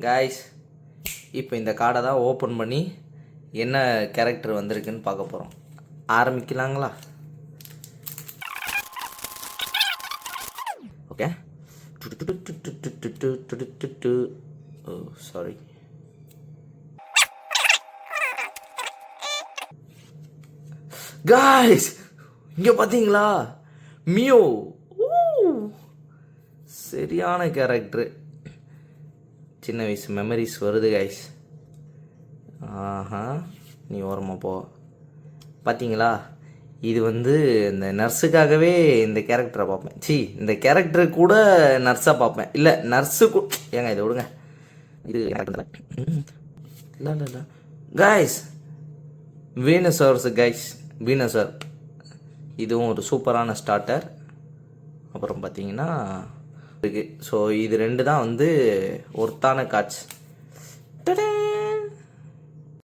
Guys இப்போ இந்த கார்டை தான் ஓப்பன் பண்ணி என்ன கேரக்டர் வந்திருக்குன்னு பார்க்க போகிறோம். ஆரம்பிக்கலாங்களா? ஓகே. ஓ சாரி. காய்ஸ் இங்கே பார்த்தீங்களா? மியோ. சரியான கேரக்டரு. சின்ன வயசு மெமரிஸ் வருது காய்ஸ். ஆஹா, நீ ஓரமாக போ. பார்த்தீங்களா, இது இந்த நர்ஸுக்காகவே இந்த கேரக்டரை பார்ப்பேன். இந்த கேரக்டரு கூட நர்ஸாக பார்ப்பேன். இல்லை நர்ஸு ஏங்க இதை விடுங்க. இது இல்லை இல்லை இல்லை காய்ஸ், வீனசர்ஸ் காய்ஸ், வீனசர். இதுவும் ஒரு சூப்பரான ஸ்டார்டர். அப்புறம் பார்த்தீங்கன்னா இருக்குது. ஸோ இது ரெண்டு தான் ஒர்த்தான காட்ச்.